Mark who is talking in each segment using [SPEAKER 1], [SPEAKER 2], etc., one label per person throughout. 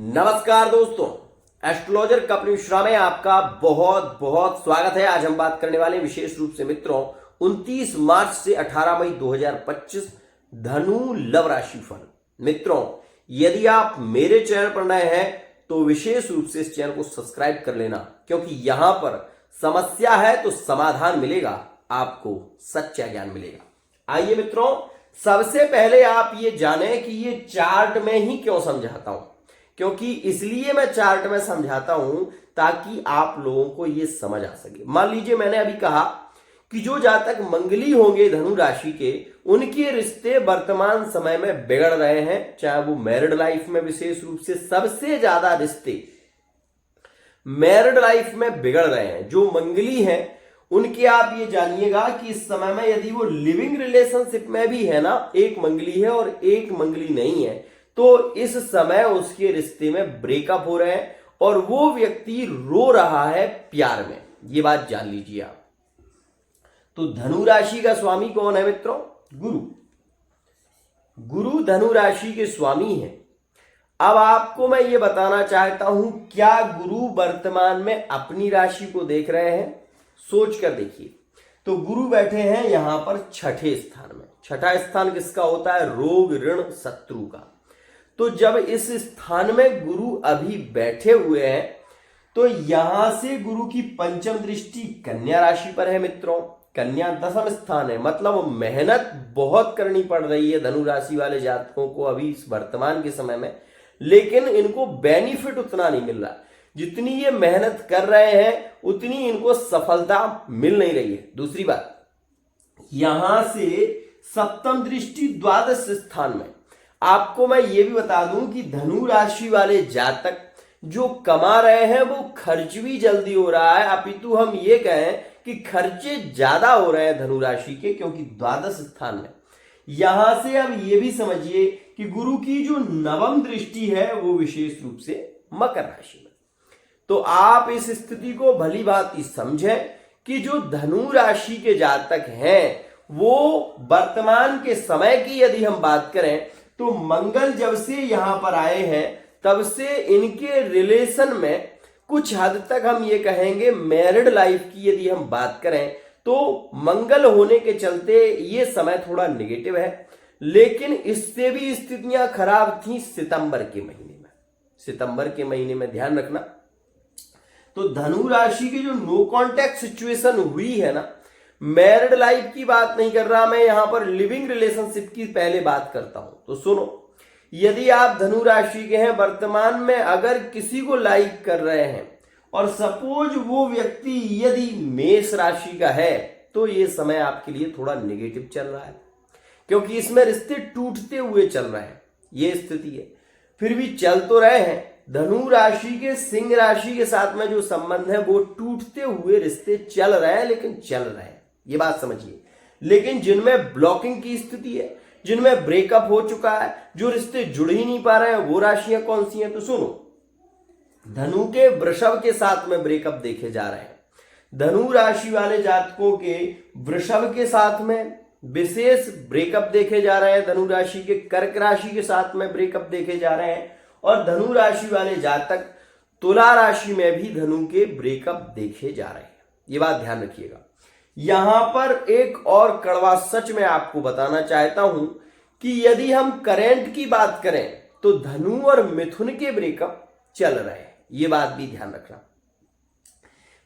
[SPEAKER 1] नमस्कार दोस्तों, एस्ट्रोलॉजर कपिल मिश्रा में आपका बहुत बहुत स्वागत है। आज हम बात करने वाले विशेष रूप से मित्रों 29 मार्च से 18 मई 2025 धनु लव राशि फल। मित्रों, यदि आप मेरे चैनल पर नए हैं तो विशेष रूप से इस चैनल को सब्सक्राइब कर लेना, क्योंकि यहां पर समस्या है तो समाधान मिलेगा, आपको सच्चा ज्ञान मिलेगा। आइए मित्रों, सबसे पहले आप ये जाने कि ये चार्ट में ही क्यों समझाता हूं, क्योंकि इसलिए मैं चार्ट में समझाता हूं ताकि आप लोगों को यह समझ आ सके। मान लीजिए मैंने अभी कहा कि जो जातक मंगली होंगे धनु राशि के, उनके रिश्ते वर्तमान समय में बिगड़ रहे हैं, चाहे वो मैरिड लाइफ में, विशेष रूप से सबसे ज्यादा रिश्ते मैरिड लाइफ में बिगड़ रहे हैं। जो मंगली हैं उनके आप ये जानिएगा कि इस समय में यदि वो लिविंग रिलेशनशिप में भी है ना, एक मंगली है और एक मंगली नहीं है, तो इस समय उसके रिश्ते में ब्रेकअप हो रहे हैं और वो व्यक्ति रो रहा है प्यार में। ये बात जान लीजिए आप। तो धनु राशि का स्वामी कौन है मित्रों? गुरु। गुरु धनु राशि के स्वामी हैं। अब आपको मैं ये बताना चाहता हूं, क्या गुरु वर्तमान में अपनी राशि को देख रहे हैं? सोच कर देखिए। तो गुरु बैठे हैं यहां पर छठे स्थान में। छठा स्थान किसका होता है? रोग, ऋण, शत्रु का। तो जब इस स्थान में गुरु अभी बैठे हुए हैं तो यहां से गुरु की पंचम दृष्टि कन्या राशि पर है मित्रों। कन्या दशम स्थान है, मतलब मेहनत बहुत करनी पड़ रही है धनु राशि वाले जातकों को अभी इस वर्तमान के समय में, लेकिन इनको बेनिफिट उतना नहीं मिल रहा। जितनी ये मेहनत कर रहे हैं उतनी इनको सफलता मिल नहीं रही है। दूसरी बात, यहां से सप्तम दृष्टि द्वादश स्थान में। आपको मैं ये भी बता दूं कि धनु राशि वाले जातक जो कमा रहे हैं वो खर्च भी जल्दी हो रहा है, अपितु हम ये कहें कि खर्चे ज्यादा हो रहे हैं धनु राशि के, क्योंकि द्वादश स्थान में। यहां से अब ये भी समझिए कि गुरु की जो नवम दृष्टि है वो विशेष रूप से मकर राशि में। तो आप इस स्थिति को भली भांति समझें कि जो धनु राशि के जातक हैं वो वर्तमान के समय की यदि हम बात करें तो मंगल जब से यहां पर आए हैं तब से इनके रिलेशन में कुछ हद तक हम ये कहेंगे मैरिड लाइफ की यदि हम बात करें तो मंगल होने के चलते ये समय थोड़ा नेगेटिव है। लेकिन इससे भी स्थितियां खराब थी सितंबर के महीने में। सितंबर के महीने में ध्यान रखना। तो धनु राशि की जो नो कॉन्टैक्ट सिचुएशन हुई है ना, मैरिड लाइफ की बात नहीं कर रहा मैं, यहां पर लिविंग रिलेशनशिप की पहले बात करता हूं। तो सुनो, यदि आप धनु राशि के हैं, वर्तमान में अगर किसी को लाइक कर रहे हैं और सपोज वो व्यक्ति यदि मेष राशि का है, तो ये समय आपके लिए थोड़ा नेगेटिव चल रहा है, क्योंकि इसमें रिश्ते टूटते हुए चल रहे हैं। ये स्थिति है। फिर भी चल तो रहे हैं। धनु राशि के सिंह राशि के साथ में जो संबंध है वो टूटते हुए रिश्ते चल रहे हैं, लेकिन चल रहे हैं, ये बात समझिए। लेकिन जिनमें ब्लॉकिंग की स्थिति है, जिनमें ब्रेकअप हो चुका है, जो रिश्ते जुड़ ही नहीं पा रहे हैं, वो राशियां कौन सी हैं? तो सुनो, धनु के वृषभ के साथ में ब्रेकअप देखे जा रहे हैं। धनु राशि वाले जातकों के वृषभ के साथ में विशेष ब्रेकअप देखे जा रहे हैं। धनु राशि के कर्क राशि के साथ में ब्रेकअप देखे जा रहे हैं। और धनु राशि वाले जातक तुला राशि में भी धनु के ब्रेकअप देखे जा रहे हैं। ये बात ध्यान रखिएगा। यहां पर एक और कड़वा सच मैं आपको बताना चाहता हूं कि यदि हम करेंट की बात करें तो धनु और मिथुन के ब्रेकअप चल रहे हैं। ये बात भी ध्यान रखना।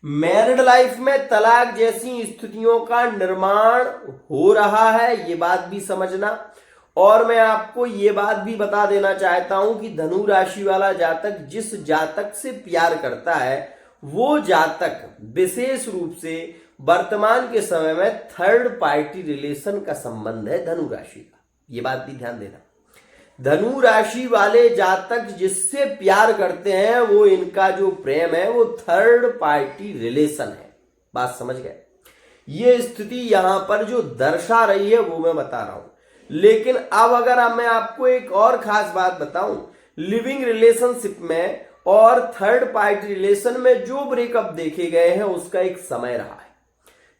[SPEAKER 1] मैरिड लाइफ में तलाक जैसी स्थितियों का निर्माण हो रहा है, ये बात भी समझना। और मैं आपको ये बात भी बता देना चाहता हूं कि धनु राशि वाला जातक जिस जातक से प्यार करता है वो जातक विशेष रूप से वर्तमान के समय में थर्ड पार्टी रिलेशन का संबंध है धनु राशि का। ये बात भी ध्यान देना। धनु राशि वाले जातक जिससे प्यार करते हैं वो इनका जो प्रेम है वो थर्ड पार्टी रिलेशन है। बात समझ गए? ये स्थिति यहां पर जो दर्शा रही है वो मैं बता रहा हूं। लेकिन अब अगर मैं आपको एक और खास बात बताऊं, लिविंग रिलेशनशिप में और थर्ड पार्टी रिलेशन में जो ब्रेकअप देखे गए हैं उसका एक समय रहा है।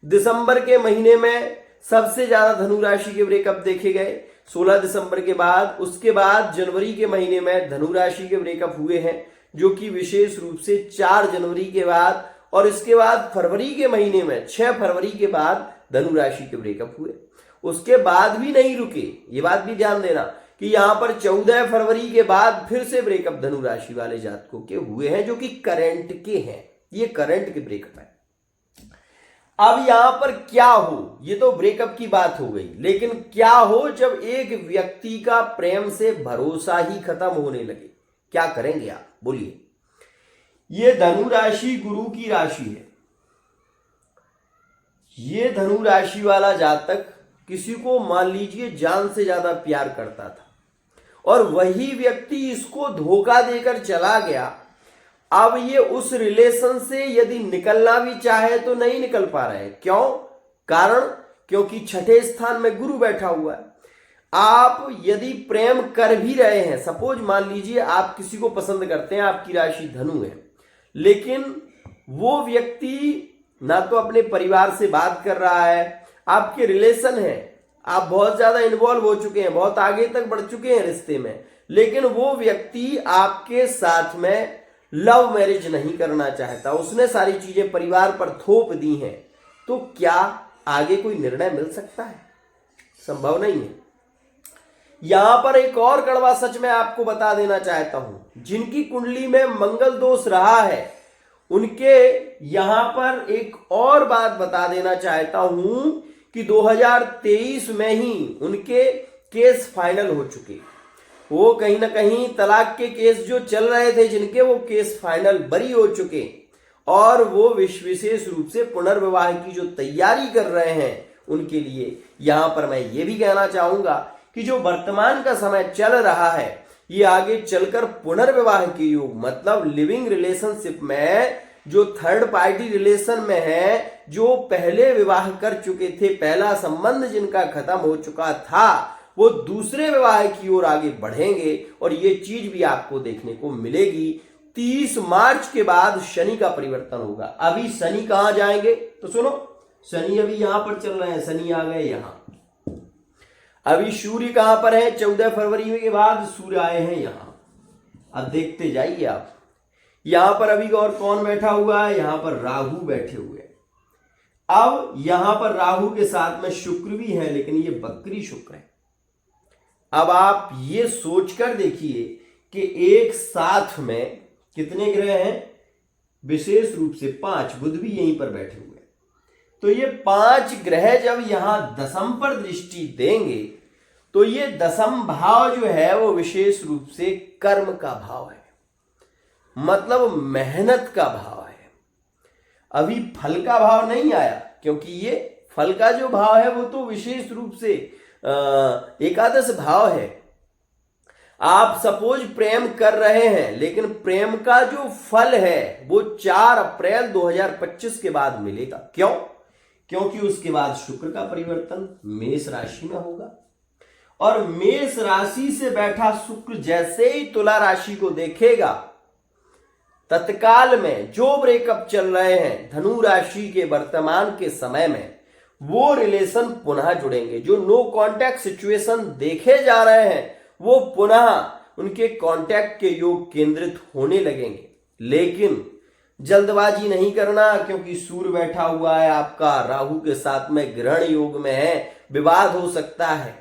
[SPEAKER 1] दिसंबर के महीने में सबसे ज्यादा धनु राशि के ब्रेकअप देखे गए। 16 दिसंबर के बाद। उसके बाद जनवरी के महीने में धनु राशि के ब्रेकअप हुए हैं, जो कि विशेष रूप से 4 जनवरी के बाद, और इसके बाद फरवरी के महीने में 6 फरवरी के बाद धनु राशि के ब्रेकअप हुए। उसके बाद भी नहीं रुके, ये बात भी ध्यान देना कि यहां पर 14 फरवरी के बाद फिर से ब्रेकअप धनु राशि वाले जातकों के हुए हैं, जो कि करंट के हैं। ये करंट के ब्रेकअप है। अब यहां पर क्या हो, ये तो ब्रेकअप की बात हो गई, लेकिन क्या हो जब एक व्यक्ति का प्रेम से भरोसा ही खत्म होने लगे? क्या करेंगे आप, बोलिए। ये धनु राशि गुरु की राशि है। ये धनु राशि वाला जातक किसी को मान लीजिए जान से ज्यादा प्यार करता था, और वही व्यक्ति इसको धोखा देकर चला गया। अब ये उस रिलेशन से यदि निकलना भी चाहे तो नहीं निकल पा रहे हैं। क्यों? कारण क्योंकि 6ठे स्थान में गुरु बैठा हुआ है। आप यदि प्रेम कर भी रहे हैं, सपोज मान लीजिए आप किसी को पसंद करते हैं, आपकी राशि धनु है, लेकिन वो व्यक्ति ना तो अपने परिवार से बात कर रहा है, आपके रिलेशन है, आप बहुत ज्यादा इन्वॉल्व हो चुके हैं, बहुत आगे तक बढ़ चुके हैं रिश्ते में, लेकिन वो व्यक्ति आपके साथ में लव मैरिज नहीं करना चाहता, उसने सारी चीजें परिवार पर थोप दी हैं, तो क्या आगे कोई निर्णय मिल सकता है? संभव नहीं है। यहां पर एक और कड़वा सच मैं आपको बता देना चाहता हूं। जिनकी कुंडली में मंगल दोष रहा है, उनके यहां पर एक और बात बता देना चाहता हूं कि 2023 में ही उनके केस फाइनल हो चुके। वो कहीं ना कहीं तलाक के केस जो चल रहे थे जिनके, वो केस फाइनल बरी हो चुके, और वो विशेष रूप से पुनर्विवाह की जो तैयारी कर रहे हैं उनके लिए यहां पर मैं ये भी कहना चाहूंगा कि जो वर्तमान का समय चल रहा है, ये आगे चलकर पुनर्विवाह के योग, मतलब लिविंग रिलेशनशिप में जो थर्ड पार्टी रिलेशन में है, जो पहले विवाह कर चुके थे, पहला संबंध जिनका खत्म हो चुका था, वो दूसरे विवाह की ओर आगे बढ़ेंगे। और ये चीज भी आपको देखने को मिलेगी। 30 मार्च के बाद शनि का परिवर्तन होगा। अभी शनि कहां जाएंगे तो सुनो, शनि अभी यहां पर चल रहे हैं, शनि आ गए यहां। अभी सूर्य कहां पर है? 14 फरवरी के बाद सूर्य आए हैं यहां। अब देखते जाइए आप। यहां पर अभी और कौन बैठा हुआ है? यहां पर राहु बैठे हुए हैं। अब यहां पर राहु के साथ में शुक्र भी है, लेकिन ये बकरी शुक्र है। अब आप ये सोचकर देखिए कि एक साथ में कितने ग्रह हैं? विशेष रूप से 5, बुध भी यहीं पर बैठे हुए हैं। तो ये 5 ग्रह जब यहां दशम पर दृष्टि देंगे, तो ये दशम भाव जो है वो विशेष रूप से कर्म का भाव है, मतलब मेहनत का भाव है। अभी फल का भाव नहीं आया, क्योंकि ये फल का जो भाव है वो तो विशेष रूप से एकादश भाव है। आप सपोज प्रेम कर रहे हैं, लेकिन प्रेम का जो फल है वो 4 अप्रैल 2025 के बाद मिलेगा। क्यों? क्योंकि उसके बाद शुक्र का परिवर्तन मेष राशि में होगा, और मेष राशि से बैठा शुक्र जैसे ही तुला राशि को देखेगा, तत्काल में जो ब्रेकअप चल रहे हैं धनु राशि के वर्तमान के समय में, वो रिलेशन पुनः जुड़ेंगे। जो नो कांटेक्ट सिचुएशन देखे जा रहे हैं, वो पुनः उनके कांटेक्ट के योग केंद्रित होने लगेंगे। लेकिन जल्दबाजी नहीं करना, क्योंकि सूर्य बैठा हुआ है आपका, राहु के साथ में ग्रहण योग में है, विवाद हो सकता है,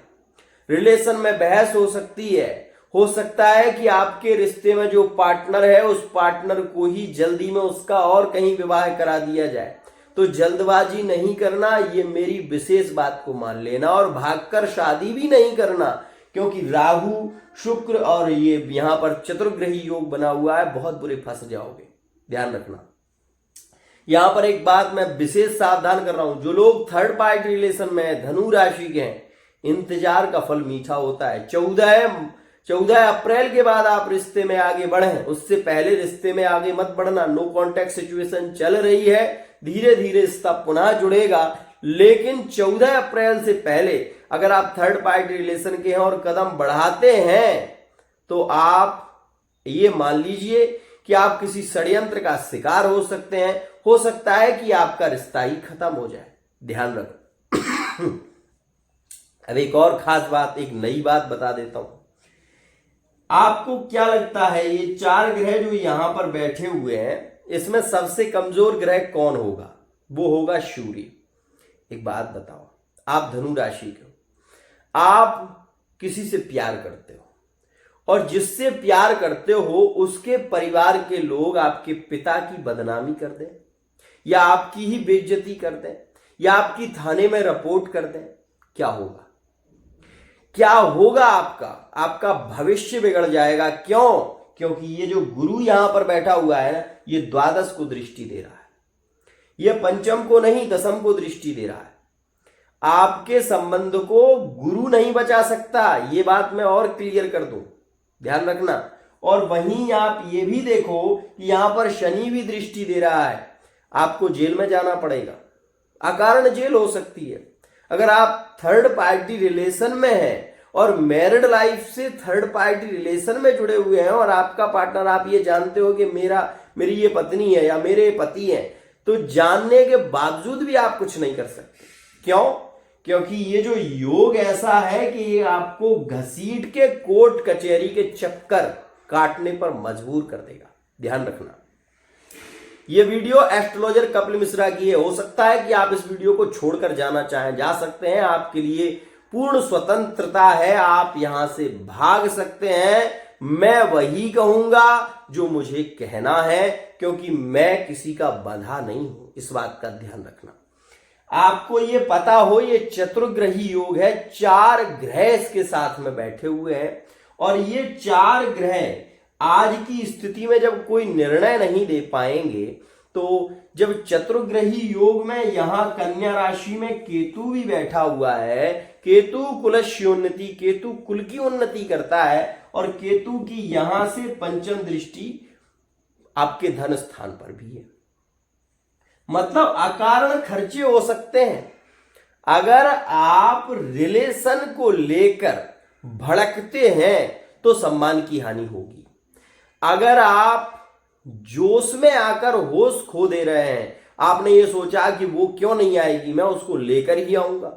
[SPEAKER 1] रिलेशन में बहस हो सकती है। हो सकता है कि आपके रिश्ते में जो पार्टनर है, उस पार्टनर को ही जल्दी में उसका और कहीं विवाह करा दिया जाए। तो जल्दबाजी नहीं करना, ये मेरी विशेष बात को मान लेना, और भागकर शादी भी नहीं करना, क्योंकि राहु शुक्र और ये यहां पर चतुर्ग्रही योग बना हुआ है, बहुत बुरे फंस जाओगे, ध्यान रखना। यहां पर एक बात मैं विशेष सावधान कर रहा हूं, जो लोग थर्ड पार्टी रिलेशन में धनु राशि के हैं, इंतजार का फल मीठा होता है। 14 अप्रैल के बाद आप रिश्ते में आगे बढ़ें, उससे पहले रिश्ते में आगे मत बढ़ना। नो कॉन्टेक्ट सिचुएशन चल रही है, धीरे धीरे रिश्ता पुनः जुड़ेगा, लेकिन 14 अप्रैल से पहले अगर आप थर्ड पार्टी रिलेशन के हैं और कदम बढ़ाते हैं, तो आप ये मान लीजिए कि आप किसी षड्यंत्र का शिकार हो सकते हैं। हो सकता है कि आपका रिश्ता ही खत्म हो जाए, ध्यान रखो। अब एक और खास बात, एक नई बात बता देता हूं। आपको क्या लगता है ये 4 ग्रह जो यहां पर बैठे हुए हैं, इसमें सबसे कमजोर ग्रह कौन होगा? वो होगा सूर्य। एक बात बताओ, आप धनु राशि के हो, आप किसी से प्यार करते हो और जिससे प्यार करते हो उसके परिवार के लोग आपके पिता की बदनामी कर दें या आपकी ही बेइज्जती कर दें या आपकी थाने में रिपोर्ट कर दें, क्या होगा? क्या होगा? आपका भविष्य बिगड़ जाएगा। क्यों? क्योंकि ये जो गुरु यहां पर बैठा हुआ है ना, ये द्वादश को दृष्टि दे रहा है, ये पंचम को नहीं, दशम को दृष्टि दे रहा है। आपके संबंध को गुरु नहीं बचा सकता, ये बात मैं और क्लियर कर दूं, ध्यान रखना। और वहीं आप ये भी देखो कि यहां पर शनि भी दृष्टि दे रहा है, आपको जेल में जाना पड़ेगा, अकारण जेल हो सकती है। अगर आप थर्ड पार्टी रिलेशन में हैं और मैरिड लाइफ से थर्ड पार्टी रिलेशन में जुड़े हुए हैं और आपका पार्टनर, आप ये जानते हो कि मेरी ये पत्नी है या मेरे पति हैं, तो जानने के बावजूद भी आप कुछ नहीं कर सकते। क्यों? क्योंकि ये जो योग ऐसा है कि ये आपको घसीट के कोर्ट कचहरी के चक्कर काटने पर मजबूर कर देगा, ध्यान रखना। ये वीडियो एस्ट्रोलॉजर कपिल मिश्रा की है। हो सकता है कि आप इस वीडियो को छोड़कर जाना चाहें, जा सकते हैं, आपके लिए पूर्ण स्वतंत्रता है, आप यहां से भाग सकते हैं। मैं वही कहूंगा जो मुझे कहना है, क्योंकि मैं किसी का बंधा नहीं हूं, इस बात का ध्यान रखना। आपको ये पता हो, ये चतुर्ग्रही योग है, 4 ग्रह इसके साथ में बैठे हुए हैं और ये 4 ग्रह आज की स्थिति में जब कोई निर्णय नहीं दे पाएंगे, तो जब चतुर्ग्रही योग में यहां कन्या राशि में केतु भी बैठा हुआ है, केतु कुलस्योन्नति, केतु कुल की उन्नति करता है और केतु की यहां से पंचम दृष्टि आपके धन स्थान पर भी है। मतलब अकारण खर्चे हो सकते हैं। अगर आप रिलेशन को लेकर भड़कते हैं तो सम्मान की हानि होगी। अगर आप जोश में आकर होश खो दे रहे हैं, आपने ये सोचा कि वो क्यों नहीं आएगी, मैं उसको लेकर ही आऊंगा,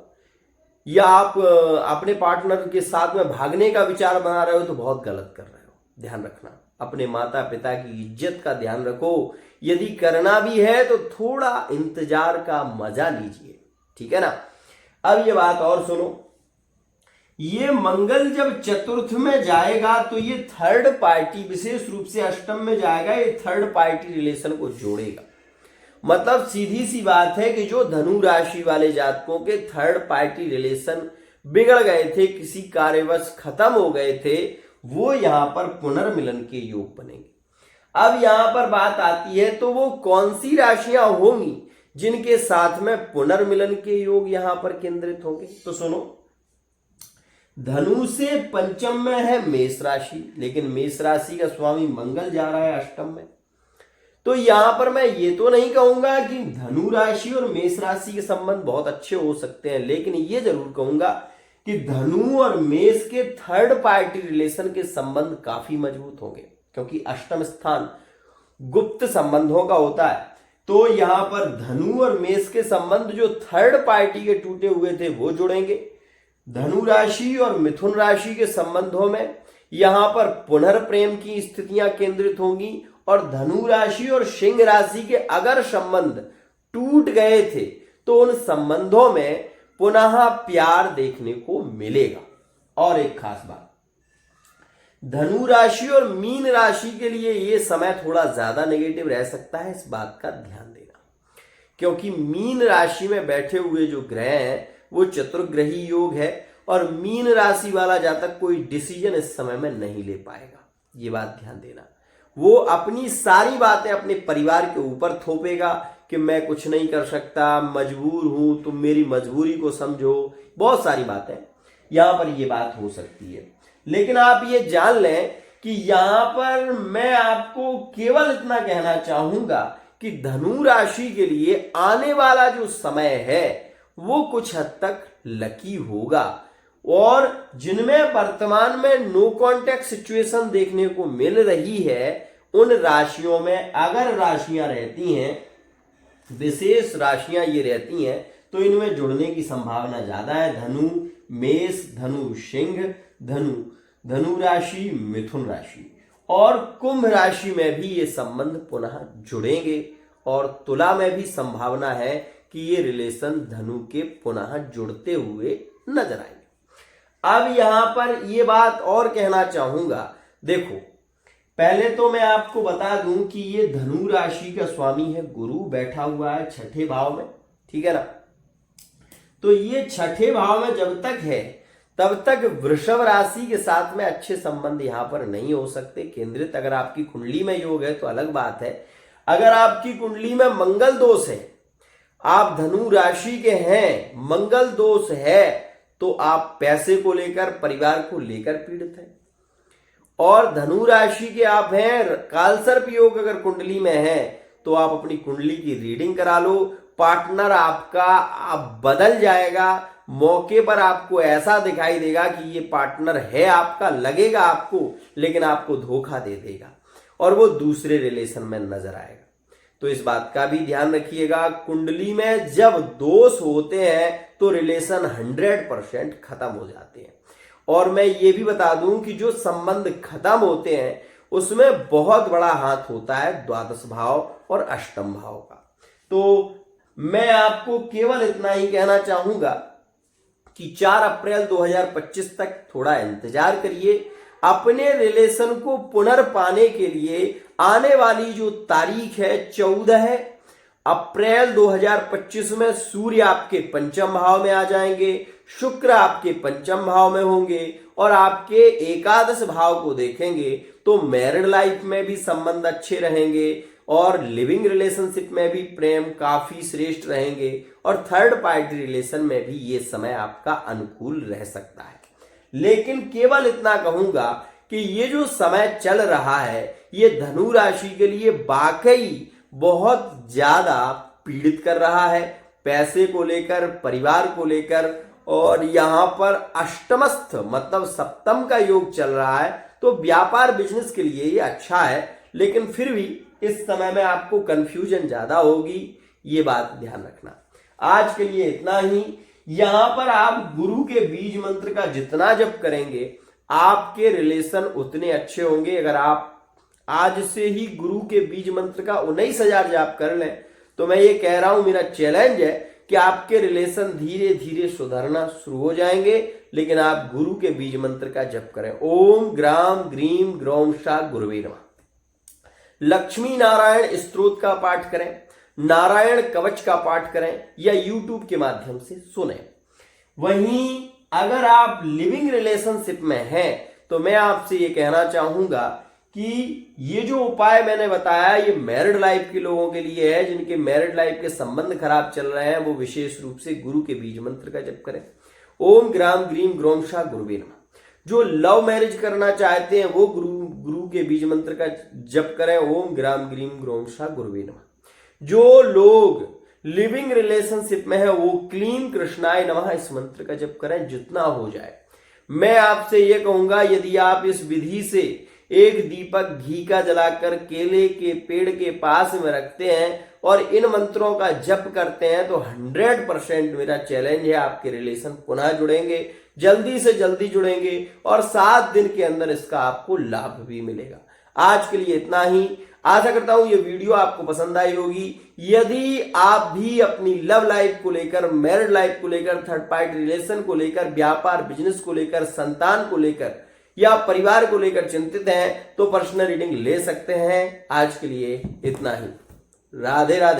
[SPEAKER 1] या आप अपने पार्टनर के साथ में भागने का विचार बना रहे हो, तो बहुत गलत कर रहे हो। ध्यान रखना, अपने माता पिता की इज्जत का ध्यान रखो। यदि करना भी है तो थोड़ा इंतजार का मजा लीजिए, ठीक है ना। अब ये बात और सुनो, ये मंगल जब चतुर्थ में जाएगा तो ये थर्ड पार्टी, विशेष रूप से अष्टम में जाएगा, ये थर्ड पार्टी रिलेशन को जोड़ेगा। मतलब सीधी सी बात है कि जो धनु राशि वाले जातकों के थर्ड पार्टी रिलेशन बिगड़ गए थे, किसी कार्यवश खत्म हो गए थे, वो यहां पर पुनर्मिलन के योग बनेंगे। अब यहां पर बात आती है, तो वो कौन सी राशियां होंगी जिनके साथ में पुनर्मिलन के योग यहां पर केंद्रित होंगे? तो सुनो, धनु से पंचम में है मेष राशि, लेकिन मेष राशि का स्वामी मंगल जा रहा है अष्टम में। तो यहां पर मैं ये तो नहीं कहूंगा कि धनु राशि और मेष राशि के संबंध बहुत अच्छे हो सकते हैं, लेकिन ये जरूर कहूंगा कि धनु और मेष के थर्ड पार्टी रिलेशन के संबंध काफी मजबूत होंगे, क्योंकि अष्टम स्थान गुप्त संबंधों का होता है। तो यहां पर धनु और मेष के संबंध जो थर्ड पार्टी के टूटे हुए थे वो जुड़ेंगे। धनु राशि और मिथुन राशि के संबंधों में यहां पर पुनर्प्रेम की स्थितियां केंद्रित होंगी और धनु राशि और सिंह राशि के अगर संबंध टूट गए थे तो उन संबंधों में पुनः प्यार देखने को मिलेगा। और एक खास बात, धनु राशि और मीन राशि के लिए यह समय थोड़ा ज्यादा नेगेटिव रह सकता है, इस बात का ध्यान देना, क्योंकि मीन राशि में बैठे हुए जो ग्रह हैं वो चतुर्ग्रही योग है और मीन राशि वाला जातक कोई डिसीजन इस समय में नहीं ले पाएगा, ये बात ध्यान देना। वो अपनी सारी बातें अपने परिवार के ऊपर थोपेगा कि मैं कुछ नहीं कर सकता, मजबूर हूं, तुम मेरी मजबूरी को समझो, बहुत सारी बातें यहां पर ये बात हो सकती है। लेकिन आप ये जान लें कि यहां पर मैं आपको केवल इतना कहना चाहूंगा कि धनु राशि के लिए आने वाला जो समय है वो कुछ हद तक लकी होगा, और जिनमें वर्तमान में नो कॉन्टैक्ट सिचुएशन देखने को मिल रही है, उन राशियों में अगर राशियां रहती हैं, विशेष राशियां ये रहती हैं, तो इनमें जुड़ने की संभावना ज्यादा है। धनु, मेष, धनु, सिंह, धनु, धनु राशि, मिथुन राशि और कुंभ राशि में भी ये संबंध पुनः जुड़ेंगे और तुला में भी संभावना है कि ये रिलेशन धनु के पुनः जुड़ते हुए नजर आएंगे। अब यहां पर ये बात और कहना चाहूंगा, देखो पहले तो मैं आपको बता दूं कि ये धनु राशि का स्वामी है गुरु, बैठा हुआ है छठे भाव में, ठीक है ना। तो ये छठे भाव में जब तक है तब तक वृषभ राशि के साथ में अच्छे संबंध यहां पर नहीं हो सकते केंद्रित। अगर आपकी कुंडली में योग है तो अलग बात है। अगर आपकी कुंडली में मंगल दोष है, आप धनु राशि के हैं, मंगल दोष है, तो आप पैसे को लेकर, परिवार को लेकर पीड़ित हैं। और धनु राशि के आप हैं, कालसर्प योग अगर कुंडली में है तो आप अपनी कुंडली की रीडिंग करा लो। पार्टनर आपका आप बदल जाएगा, मौके पर आपको ऐसा दिखाई देगा कि ये पार्टनर है आपका, लगेगा आपको, लेकिन आपको धोखा दे देगा और वो दूसरे रिलेशन में नजर आएगा। तो इस बात का भी ध्यान रखिएगा, कुंडली में जब दोष होते हैं तो रिलेशन 100% खत्म हो जाते हैं। और मैं ये भी बता दूं कि जो संबंध खत्म होते हैं उसमें बहुत बड़ा हाथ होता है द्वादश भाव और अष्टम भाव का। तो मैं आपको केवल इतना ही कहना चाहूंगा कि 4 अप्रैल 2025 तक थोड़ा इंतजार करिए। अपने रिलेशन को पुनर्पाने के लिए आने वाली जो तारीख है 14 अप्रैल 2025 में सूर्य आपके पंचम भाव में आ जाएंगे, शुक्र आपके पंचम भाव में होंगे और आपके एकादश भाव को देखेंगे तो मैरिड लाइफ में भी संबंध अच्छे रहेंगे और लिविंग रिलेशनशिप में भी प्रेम काफी श्रेष्ठ रहेंगे और थर्ड पार्टी रिलेशन में भी ये समय आपका अनुकूल रह सकता है। लेकिन केवल इतना कहूंगा कि ये जो समय चल रहा है ये धनु राशि के लिए वाकई बहुत ज्यादा पीड़ित कर रहा है, पैसे को लेकर, परिवार को लेकर। और यहां पर अष्टमस्थ मतलब सप्तम का योग चल रहा है, तो व्यापार बिजनेस के लिए ये अच्छा है, लेकिन फिर भी इस समय में आपको कंफ्यूजन ज्यादा होगी, ये बात ध्यान रखना। आज के लिए इतना ही। यहां पर आप गुरु के बीज मंत्र का जितना जप करेंगे आपके रिलेशन उतने अच्छे होंगे। अगर आप आज से ही गुरु के बीज मंत्र का 19,000 जाप कर लें तो मैं ये कह रहा हूं, मेरा चैलेंज है कि आपके रिलेशन धीरे धीरे सुधरना शुरू हो जाएंगे। लेकिन आप गुरु के बीज मंत्र का जप करें, ओम ग्राम ग्रीम ग्रौम शा गुरुवे नमः। लक्ष्मी नारायण स्तोत्र का पाठ करें, नारायण कवच का पाठ करें या YouTube के माध्यम से सुने। वहीं अगर आप लिविंग रिलेशनशिप में हैं तो मैं आपसे ये कहना चाहूंगा कि ये जो उपाय मैंने बताया ये मैरिड लाइफ के लोगों के लिए है। जिनके मैरिड लाइफ के संबंध खराब चल रहे हैं वो विशेष रूप से गुरु के बीज मंत्र का जप करें, ओम ग्राम ग्रीम ग्रोम शाह गुरुवे नमः। जो लव मैरिज करना चाहते हैं वो गुरु के बीज मंत्र का जप करें, ओम ग्राम ग्रीम ग्रोम शाह गुरुवे नमः। जो लोग लिविंग रिलेशनशिप में है वो क्लीम कृष्णाय नमः इस मंत्र का जप करें, जितना हो जाए। मैं आपसे ये कहूंगा, यदि आप इस विधि से एक दीपक घी का जलाकर केले के पेड़ के पास में रखते हैं और इन मंत्रों का जप करते हैं तो 100% मेरा चैलेंज है आपके रिलेशन पुनः जुड़ेंगे, जल्दी से जल्दी जुड़ेंगे और 7 दिन के अंदर इसका आपको लाभ भी मिलेगा। आज के लिए इतना ही। आशा करता हूं ये वीडियो आपको पसंद आई होगी। यदि आप भी अपनी लव लाइफ को लेकर, मैरिड लाइफ को लेकर, थर्ड पार्टी रिलेशन को लेकर, व्यापार बिजनेस को लेकर, संतान को लेकर या परिवार को लेकर चिंतित हैं तो पर्सनल रीडिंग ले सकते हैं। आज के लिए इतना ही। राधे राधे।